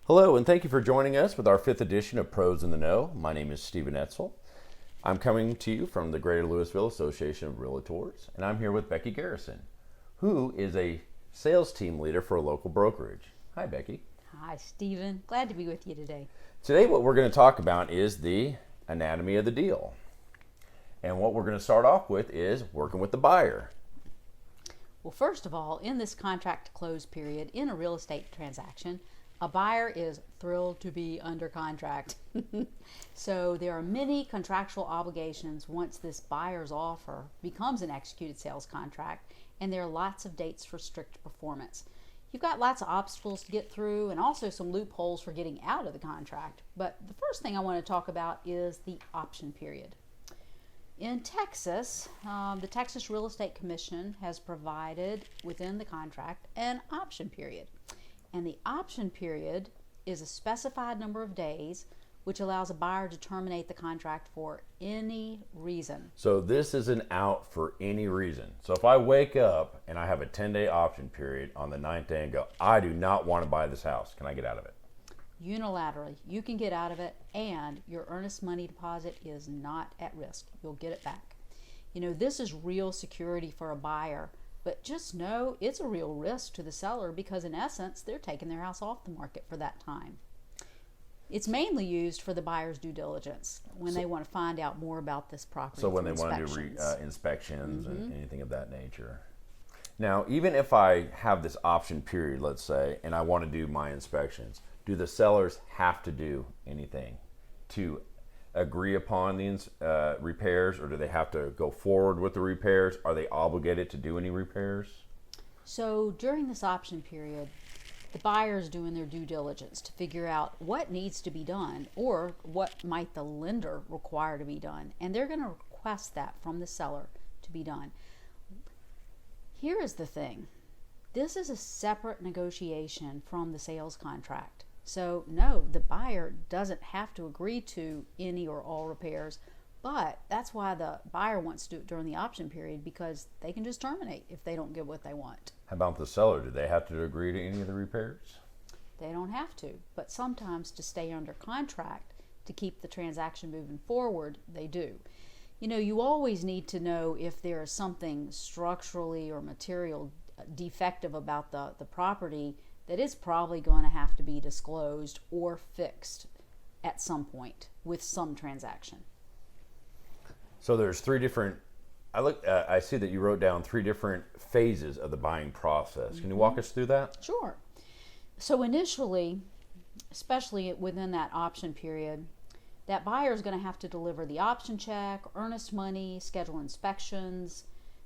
Hello, and thank you for joining us with our fifth edition of Pros in the Know. My name is Stephen Etzel. I'm coming to you from the Greater Louisville Association of Realtors, and I'm here with Becky Garrison, who is a sales team leader for a local brokerage. Hi, Becky. Hi, Stephen. Glad to be with you today. Today, what we're going to talk about is the anatomy of the deal. And what we're going to start off with is working with the buyer. Well, first of all, in this contract to close period in a real estate transaction, a buyer is thrilled to be under contract. So there are many contractual obligations once this buyer's offer becomes an executed sales contract, and there are lots of dates for strict performance. You've got lots of obstacles to get through and also some loopholes for getting out of the contract. But the first thing I want to talk about is the option period. In Texas, the Texas Real Estate Commission has provided within the contract an option period. And the option period is a specified number of days which allows a buyer to terminate the contract for any reason. So this is an out for any reason. So if I wake up and I have a 10-day option period on the 9th day and go, I do not want to buy this house, can I get out of it? Unilaterally, you can get out of it, and your earnest money deposit is not at risk. You'll get it back. You know, this is real security for a buyer, but just know it's a real risk to the seller because in essence, they're taking their house off the market for that time. It's mainly used for the buyer's due diligence when they want to find out more about this property. So when they want to do inspections and anything of that nature. Now, even if I have this option period, let's say, and I want to do my inspections, do the sellers have to do anything to agree upon the repairs, or do they have to go forward with the repairs? Are they obligated to do any repairs? So during this option period, the buyer is doing their due diligence to figure out what needs to be done or what might the lender require to be done. And they're going to request that from the seller to be done. Here is the thing. This is a separate negotiation from the sales contract. So no, the buyer doesn't have to agree to any or all repairs, but that's why the buyer wants to do it during the option period, because they can just terminate if they don't get what they want. How about the seller? Do they have to agree to any of the repairs? They don't have to, but sometimes to stay under contract to keep the transaction moving forward, they do. You know, you always need to know if there is something structurally or material defective about the property that is probably going to have to be disclosed or fixed at some point with some transaction. So there's three different, I see that you wrote down three different phases of the buying process. Can you walk us through that? Sure. So initially, especially within that option period, that buyer is going to have to deliver the option check, earnest money, schedule inspections,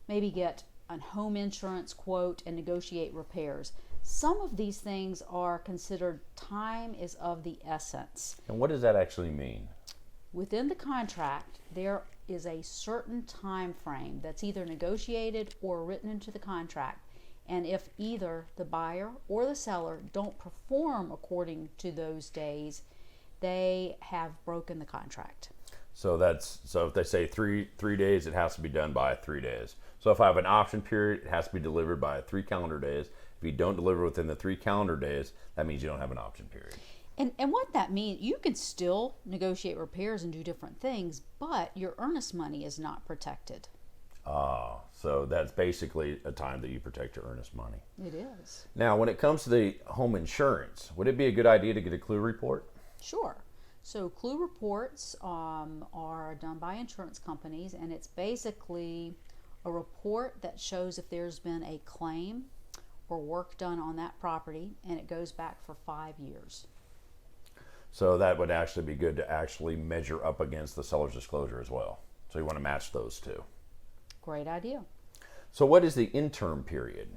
maybe get a home insurance quote, and negotiate repairs. Some of these things are considered time is of the essence. And what does that actually mean? Within the contract, there is a certain time frame that's either negotiated or written into the contract. And if either the buyer or the seller don't perform according to those days, they have broken the contract. So if they say three days, it has to be done by 3 days. So if I have an option period, it has to be delivered by 3 calendar days. If you don't deliver within the 3 calendar days, that means you don't have an option period. And what that means, you can still negotiate repairs and do different things, but your earnest money is not protected. So that's basically a time that you protect your earnest money. It is. Now, when it comes to the home insurance, would it be a good idea to get a clue report? Sure. So clue reports are done by insurance companies, and it's basically a report that shows if there's been a claim or work done on that property, and it goes back for 5 years. So that would actually be good to actually measure up against the seller's disclosure as well. So you want to match those two. Great idea. So what is the interim period?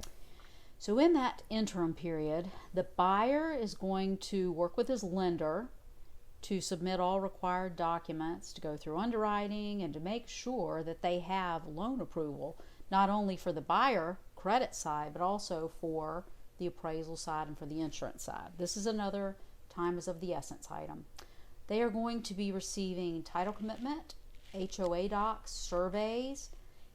So in that interim period, the buyer is going to work with his lender to submit all required documents, to go through underwriting, and to make sure that they have loan approval, not only for the buyer credit side, but also for the appraisal side and for the insurance side. This is another time is of the essence item. They are going to be receiving title commitment, HOA docs, surveys.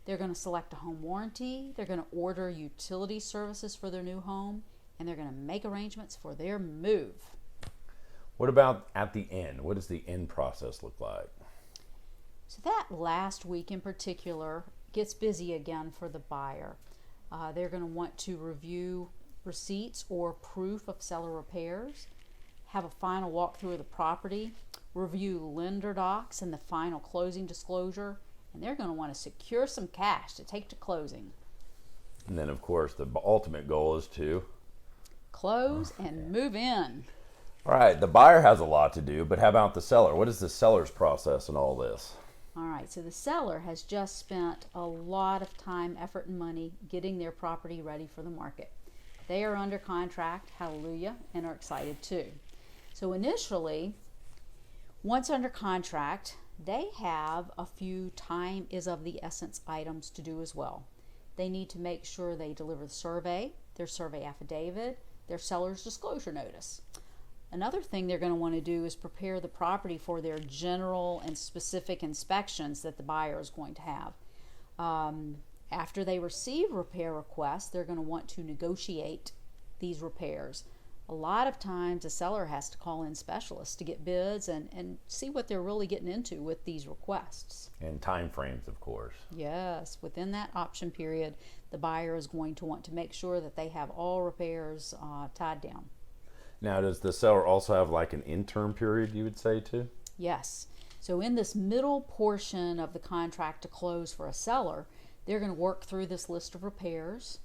They're going to select a home warranty. They're going to order utility services for their new home, and they're going to make arrangements for their move. What about at the end? What does the end process look like? So that last week in particular gets busy again for the buyer. They're going to want to review receipts or proof of seller repairs, have a final walkthrough of the property, review lender docs and the final closing disclosure, and they're going to want to secure some cash to take to closing. And then, of course, the ultimate goal is to close and move in. All right, the buyer has a lot to do, but how about the seller? What is the seller's process in all this? All right, so the seller has just spent a lot of time, effort, and money getting their property ready for the market. They are under contract, hallelujah, and are excited too. So initially, once under contract, they have a few time is of the essence items to do as well. They need to make sure they deliver the survey, their survey affidavit, their seller's disclosure notice. Another thing they're going to want to do is prepare the property for their general and specific inspections that the buyer is going to have. After they receive repair requests, they're going to want to negotiate these repairs. A lot of times a seller has to call in specialists to get bids and see what they're really getting into with these requests. And time frames, of course. Yes, within that option period, the buyer is going to want to make sure that they have all repairs tied down. Now, does the seller also have like an interim period, you would say, too? Yes. So in this middle portion of the contract to close for a seller, they're going to work through this list of repairs.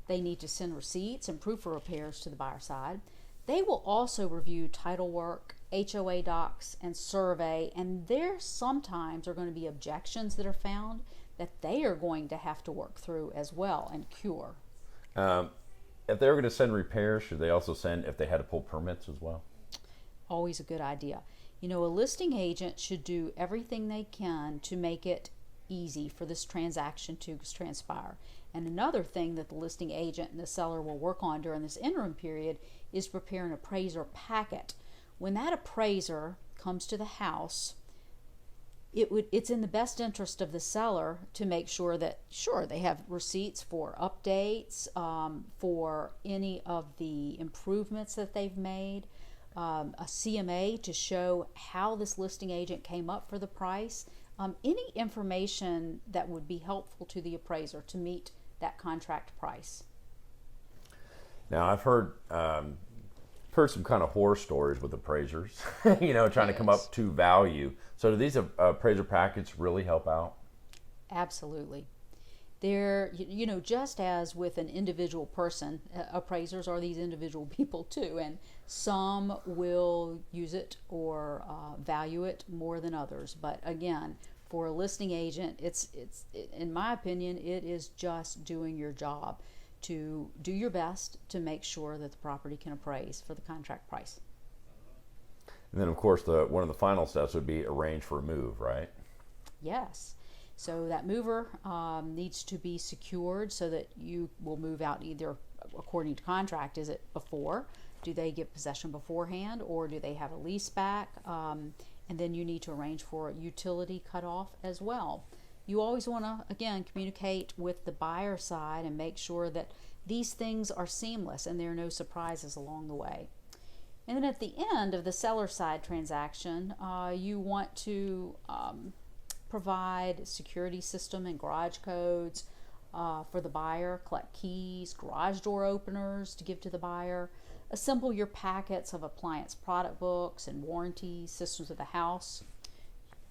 They need to send receipts and proof of repairs to the buyer side. They will also review title work, HOA docs, and survey, and there sometimes are going to be objections that are found that they are going to have to work through as well and cure. If they were going to send repairs, should they also send if they had to pull permits as well? Always a good idea. You know, a listing agent should do everything they can to make it easy for this transaction to transpire. And another thing that the listing agent and the seller will work on during this interim period is prepare an appraiser packet. When that appraiser comes to the house, it's in the best interest of the seller to make sure that, they have receipts for updates, for any of the improvements that they've made, a CMA to show how this listing agent came up for the price, any information that would be helpful to the appraiser to meet that contract price. Now, I've heard some kind of horror stories with appraisers, trying to come up to value. So do these appraiser packets really help out? Absolutely. They're, just as with an individual person, appraisers are these individual people too, and some will use it or value it more than others. But again, for a listing agent, it's in my opinion, it is just doing your job to do your best to make sure that the property can appraise for the contract price. And then, of course, one of the final steps would be arrange for a move, right? Yes. So that mover needs to be secured so that you will move out either according to contract. Is it before? Do they get possession beforehand, or do they have a lease back? And then you need to arrange for a utility cutoff as well. You always want to, again, communicate with the buyer side and make sure that these things are seamless and there are no surprises along the way. And then at the end of the seller side transaction, you want to provide security system and garage codes for the buyer, collect keys, garage door openers to give to the buyer, assemble your packets of appliance product books and warranty systems of the house.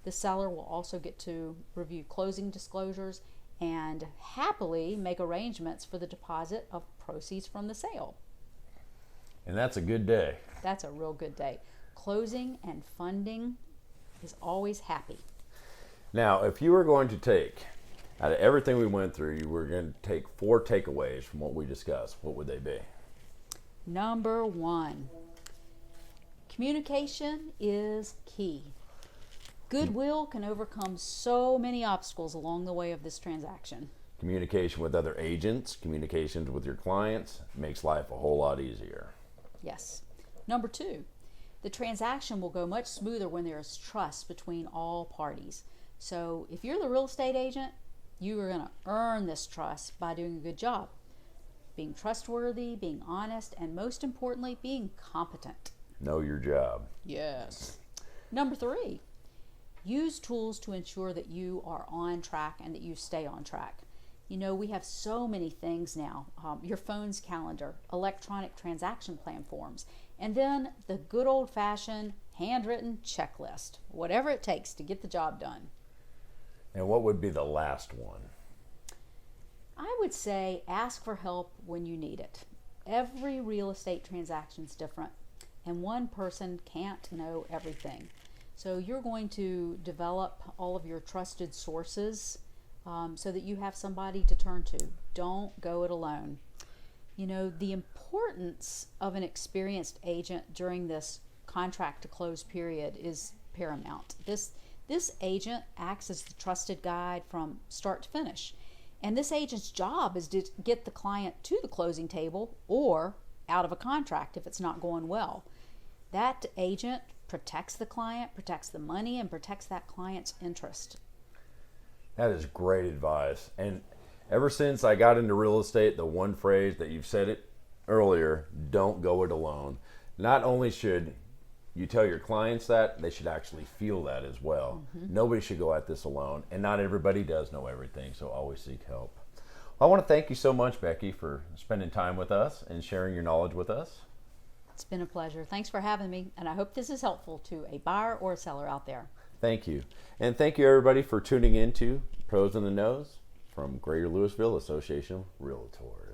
The seller will also get to review closing disclosures and happily make arrangements for the deposit of proceeds from the sale. And that's a good day. That's a real good day. Closing and funding is always happy. Now, if you were going to take, out of everything we went through, you were going to take 4 takeaways from what we discussed, what would they be? Number 1, communication is key. Goodwill can overcome so many obstacles along the way of this transaction. Communication with other agents, communications with your clients makes life a whole lot easier. Yes. Number 2, the transaction will go much smoother when there is trust between all parties. So if you're the real estate agent, you are going to earn this trust by doing a good job. Being trustworthy, being honest, and most importantly, being competent. Know your job. Yes. Number 3, use tools to ensure that you are on track and that you stay on track. You know, we have so many things now. Your phone's calendar, electronic transaction plan forms, and then the good old-fashioned handwritten checklist. Whatever it takes to get the job done. And what would be the last one? I would say ask for help when you need it. Every real estate transaction is different, and one person can't know everything. So you're going to develop all of your trusted sources so that you have somebody to turn to. Don't go it alone. You know, the importance of an experienced agent during this contract to close period is paramount. This agent acts as the trusted guide from start to finish. And this agent's job is to get the client to the closing table or out of a contract if it's not going well. That agent protects the client, protects the money, and protects that client's interest. That is great advice. And ever since I got into real estate, the one phrase that you've said it earlier, don't go it alone. Not only should you tell your clients that, they should actually feel that as well. Nobody should go at this alone, and not everybody does know everything, so always seek help. I want to thank you so much, Becky, for spending time with us and sharing your knowledge with us. It's been a pleasure. Thanks for having me, and I hope this is helpful to a buyer or a seller out there. Thank you. And thank you, everybody, for tuning in to Pros in the Nose from Greater Louisville Association of Realtors.